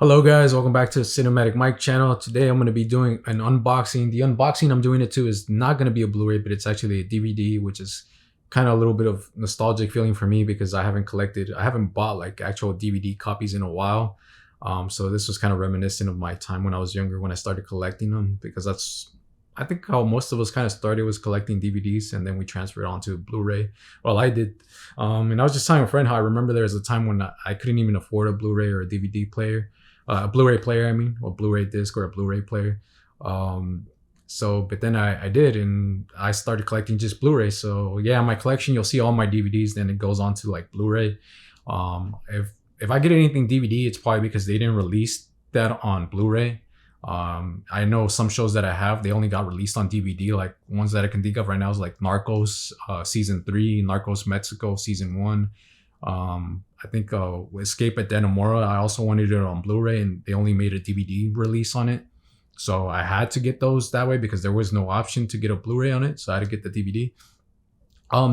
Hello guys, welcome back to the Cinematic Mike channel. Today I'm going to be doing an unboxing. The unboxing I'm doing it to is not going to be a Blu-ray, but it's actually a DVD, which is kind of a little bit of nostalgic feeling for me because I haven't bought like actual DVD copies in a while. So this was kind of reminiscent of my time when I was younger, when I started collecting them, because I think how most of us kind of started was collecting DVDs and then we transferred onto Blu-ray. Well, I did. And I was just telling a friend how I remember there was a time when I couldn't even afford a Blu-ray or a DVD player. A Blu-ray player, I mean, or Blu-ray disc or a Blu-ray player. But then I did, and I started collecting just Blu-ray. So yeah, my collection, you'll see all my DVDs. Then it goes on to like Blu-ray. If I get anything DVD, it's probably because they didn't release that on Blu-ray. I know some shows that I have, they only got released on DVD. Like ones that I can think of right now is like Narcos season 3, Narcos Mexico season 1. I think Escape at Dannemora, I also wanted it on Blu-ray and they only made a DVD release on it. So I had to get those that way because there was no option to get a Blu-ray on it. So I had to get the DVD.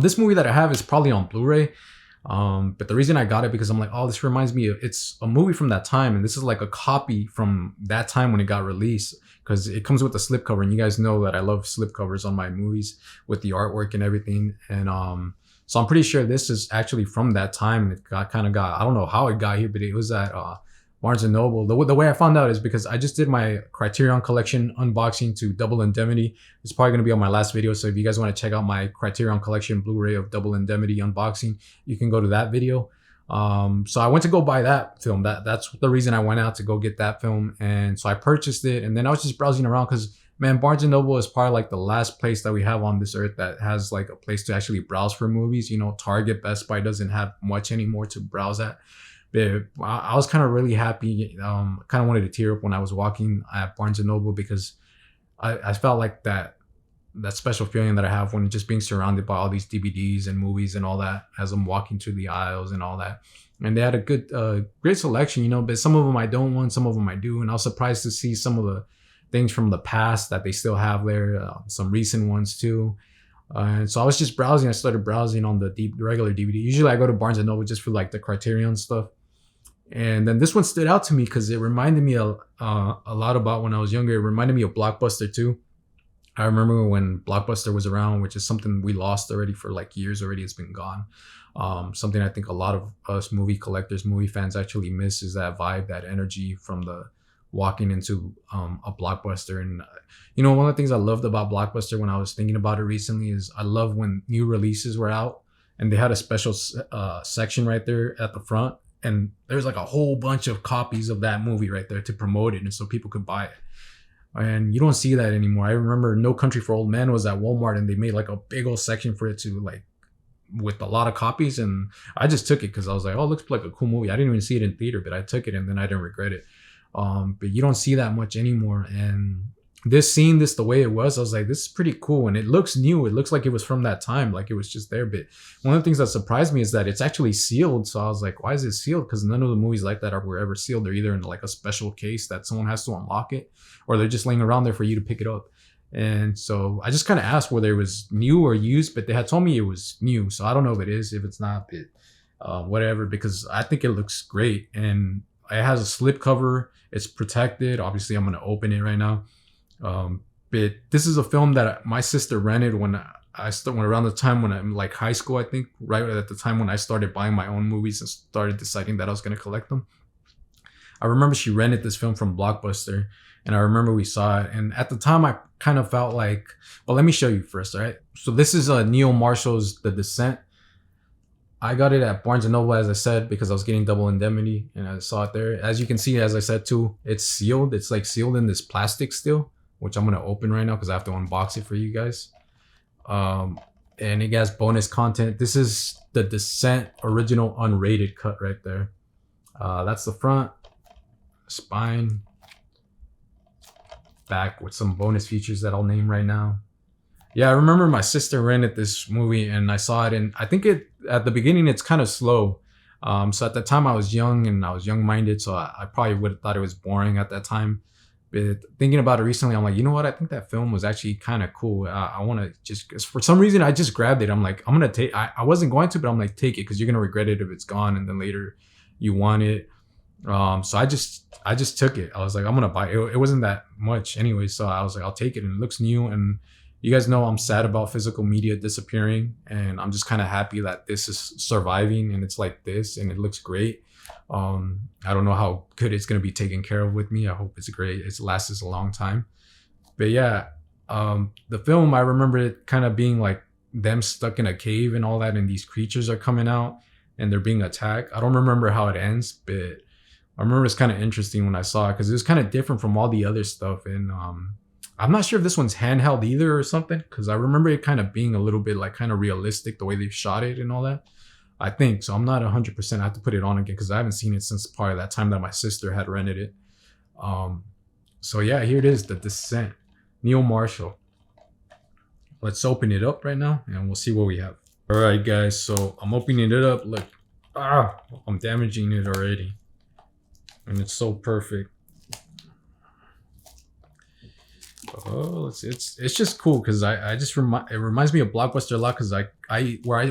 This movie that I have is probably on Blu-ray. But the reason I got it because I'm like, oh, this reminds me of, it's a movie from that time. And this is like a copy from that time when it got released because it comes with a slipcover. And you guys know that I love slipcovers on my movies with the artwork and everything. And, so I'm pretty sure this is actually from that time. It I don't know how it got here, but it was at Barnes & Noble. The way I found out is because I just did my Criterion Collection unboxing to Double Indemnity. It's probably going to be on my last video. So if you guys want to check out my Criterion Collection Blu-ray of Double Indemnity unboxing, you can go to that video. So I went to go buy that film. That's the reason I went out to go get that film. And so I purchased it. And then I was just browsing around because man, Barnes & Noble is probably like the last place that we have on this earth that has like a place to actually browse for movies. You know, Target, Best Buy doesn't have much anymore to browse at. But I was kind of really happy. Kind of wanted to tear up when I was walking at Barnes & Noble because I felt like that special feeling that I have when just being surrounded by all these DVDs and movies and all that as I'm walking through the aisles and all that. And they had a good, great selection, you know, but some of them I don't want, some of them I do. And I was surprised to see some of the things from the past that they still have there, some recent ones too. And so I was just browsing. I started browsing on the regular DVD. Usually I go to Barnes & Noble just for like the Criterion stuff. And then this one stood out to me because it reminded me a lot about when I was younger. It reminded me of Blockbuster too. I remember when Blockbuster was around, which is something we lost already for like years already. It's been gone. Something I think a lot of us movie collectors, movie fans actually miss is that vibe, that energy from the walking into a Blockbuster. And you know, one of the things I loved about Blockbuster when I was thinking about it recently is I love when new releases were out and they had a special section right there at the front, and there's like a whole bunch of copies of that movie right there to promote it and so people could buy it. And you don't see that anymore. I remember No Country for Old Men was at Walmart and they made like a big old section for it to like with a lot of copies, and I just took it because I was like, oh, it looks like a cool movie. I didn't even see it in theater, but I took it and then I didn't regret it. But you don't see that much anymore. And seeing this the way it was, I was like, this is pretty cool. And it looks new. It looks like it was from that time, like it was just there. But one of the things that surprised me is that it's actually sealed. So I was like, why is it sealed? Because none of the movies like that were ever sealed. They're either in like a special case that someone has to unlock it, or they're just laying around there for you to pick it up. And so I just kind of asked whether it was new or used, but they had told me it was new. So I don't know if it is, if it's not, but whatever, because I think it looks great. And it has a slip cover. It's protected. Obviously, I'm going to open it right now. But this is a film that my sister rented when around the time when I'm like high school, I think, right at the time when I started buying my own movies and started deciding that I was going to collect them. I remember she rented this film from Blockbuster, and I remember we saw it. And at the time, I kind of felt like, well, let me show you first, all right? So this is Neil Marshall's The Descent. I got it at Barnes & Noble, as I said, because I was getting Double Indemnity and I saw it there. As you can see, as I said too, it's sealed. It's like sealed in this plastic still, which I'm going to open right now because I have to unbox it for you guys. And it has bonus content. This is The Descent original unrated cut right there. That's the front, spine, back with some bonus features that I'll name right now. Yeah, I remember my sister rented this movie and I saw it, and I think at the beginning it's kind of slow. So at that time I was young and I was young-minded, so I probably would have thought it was boring at that time. But thinking about it recently, I'm like, you know what? I think that film was actually kind of cool. I want to just, cause for some reason, I just grabbed it. I'm like, I'm going to take, I wasn't going to, but I'm like, take it because you're going to regret it if it's gone and then later you want it. So I just took it. I was like, I'm gonna buy it. It wasn't that much anyway, so I was like, I'll take it, and it looks new. And you guys know I'm sad about physical media disappearing, and I'm just kind of happy that this is surviving and it's like this and it looks great. I don't know how good it's gonna be taken care of with me. I hope it's great. It lasts a long time. But yeah, the film, I remember it kind of being like them stuck in a cave and all that, and these creatures are coming out and they're being attacked. I don't remember how it ends, but I remember it's kind of interesting when I saw it because it was kind of different from all the other stuff. And I'm not sure if this one's handheld either or something, because I remember it kind of being a little bit like kind of realistic the way they shot it and all that. I think so. I'm not 100%. I have to put it on again because I haven't seen it since probably that time that my sister had rented it. Um, so yeah, here it is, The Descent, Neil Marshall. Let's open it up right now and we'll see what we have. All right, guys. So I'm opening it up. Look, I'm damaging it already, and it's so perfect. Oh, it's just cool because it reminds me of Blockbuster a lot because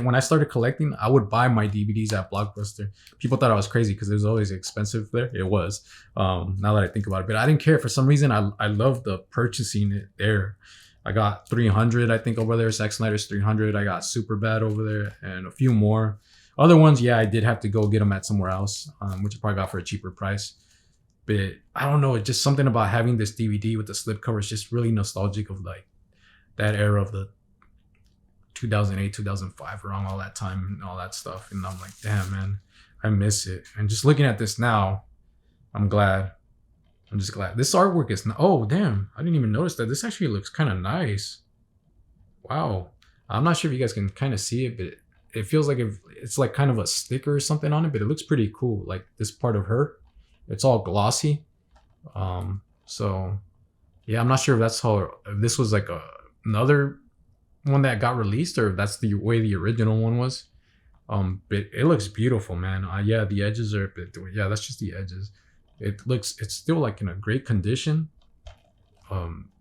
when I started collecting, I would buy my DVDs at Blockbuster. People thought I was crazy because it was always expensive there. It was. Now that I think about it, but I didn't care for some reason. I loved the purchasing it there. I got 300, I think, over there. Zack Snyder's 300. I got Superbad over there and a few more. Other ones, yeah, I did have to go get them at somewhere else, which I probably got for a cheaper price. But I don't know, it's just something about having this DVD with the slipcover is just really nostalgic of like that era of the 2008, 2005, around all that time and all that stuff. And I'm like, damn, man, I miss it. And just looking at this now, I'm glad. I'm just glad. This artwork is, oh, damn, I didn't even notice that. This actually looks kind of nice. Wow. I'm not sure if you guys can kind of see it, but it feels like it's like kind of a sticker or something on it, but it looks pretty cool. Like this part of her. It's all glossy. So yeah, I'm not sure if if this was like another one that got released or if that's the way the original one was. But it looks beautiful, man. Yeah, the edges are a bit, yeah, that's just the edges. It's still like in a great condition.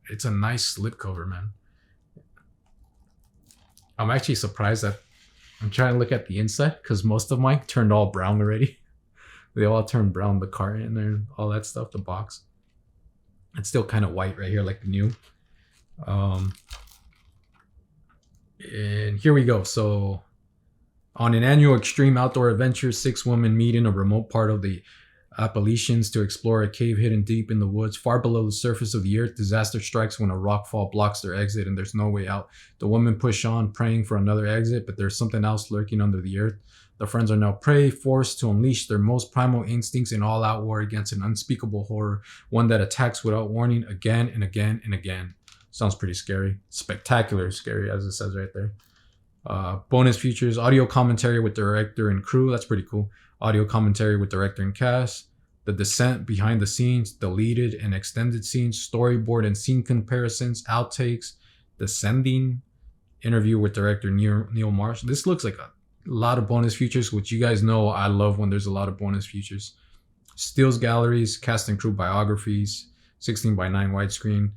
It's a nice slipcover, man. I'm actually surprised that I'm trying to look at the inside because most of mine turned all brown already. They all turned brown, the cart in there, all that stuff, the box. It's still kind of white right here, like the new. And here we go. So, on an annual extreme outdoor adventure, 6 women meet in a remote part of the Appalachians to explore a cave hidden deep in the woods, far below the surface of the earth. Disaster strikes when a rockfall blocks their exit and there's no way out. The women push on, praying for another exit, but there's something else lurking under the earth. The friends are now prey, forced to unleash their most primal instincts in all-out war against an unspeakable horror, one that attacks without warning again and again and again. Sounds pretty scary. Spectacular scary, as it says right there. Bonus features, audio commentary with director and crew. That's pretty cool. Audio commentary with director and cast. The Descent behind the scenes, deleted and extended scenes, storyboard and scene comparisons, outtakes, Descending, interview with director Neil Marshall. This looks like a lot of bonus features, which you guys know I love when there's a lot of bonus features. Stills galleries, cast and crew biographies, 16:9 widescreen,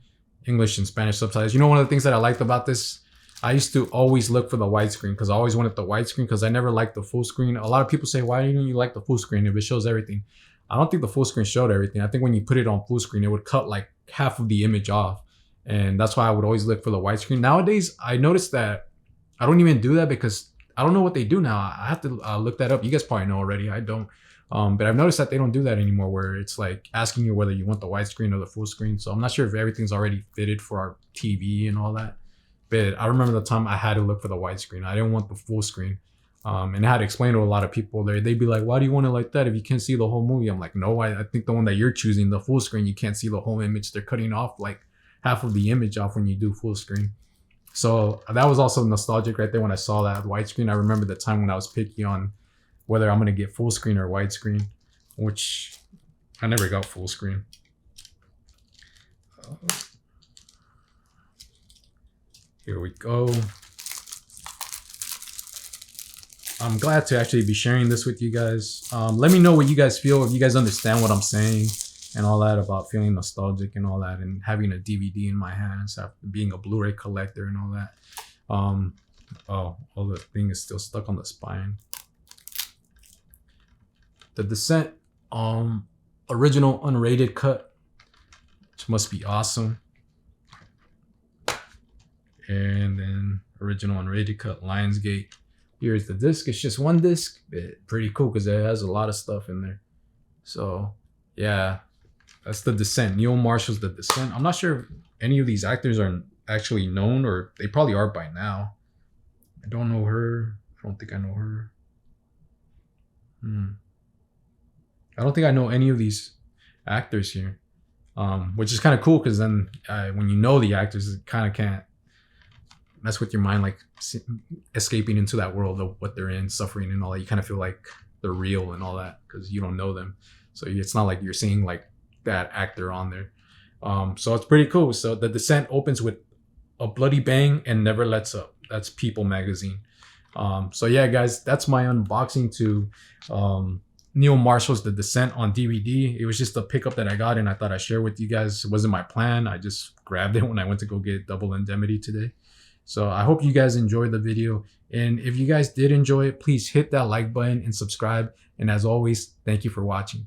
English and Spanish subtitles. You know, one of the things that I liked about this, I used to always look for the widescreen because I always wanted the widescreen because I never liked the full screen. A lot of people say, why don't you like the full screen if it shows everything? I don't think the full screen showed everything. I think when you put it on full screen, it would cut like half of the image off. And that's why I would always look for the widescreen. Nowadays, I noticed that I don't even do that because I don't know what they do now. I have to look that up. You guys probably know already. I don't. But I've noticed that they don't do that anymore where it's like asking you whether you want the widescreen or the full screen. So I'm not sure if everything's already fitted for our TV and all that. But I remember the time I had to look for the widescreen. I didn't want the full screen. And I had to explain to a lot of people there. They'd be like, why do you want it like that if you can't see the whole movie? I'm like, no, I think the one that you're choosing, the full screen, you can't see the whole image. They're cutting off like half of the image off when you do full screen. So that was also nostalgic right there when I saw that widescreen. I remember the time when I was picky on whether I'm going to get full screen or widescreen, which I never got full screen. Here we go. I'm glad to actually be sharing this with you guys. Let me know what you guys feel, if you guys understand what I'm saying and all that about feeling nostalgic and all that and having a DVD in my hands after being a Blu-ray collector and all that. Oh, the thing is still stuck on the spine. The Descent Original unrated cut, which must be awesome. And then original unrated cut Lionsgate. Here's the disc. It's just one disc, but pretty cool because it has a lot of stuff in there. So yeah, that's The Descent. Neil Marshall's The Descent. I'm not sure if any of these actors are actually known, or they probably are by now. I don't know her. I don't think I know her. I don't think I know any of these actors here, which is kind of cool because then when you know the actors, it kind of can't mess with your mind, like escaping into that world of what they're in, suffering and all that. You kind of feel like they're real and all that because you don't know them. So it's not like you're seeing like that actor on there. So it's pretty cool. So The Descent opens with a bloody bang and never lets up. That's People magazine. So yeah, guys, that's my unboxing to Neil Marshall's The Descent on DVD. It was just a pickup that I got and I thought I'd share with you guys. It wasn't my plan. I just grabbed it when I went to go get Double Indemnity today. So I hope you guys enjoyed the video. And if you guys did enjoy it, please hit that like button and subscribe. And as always, thank you for watching.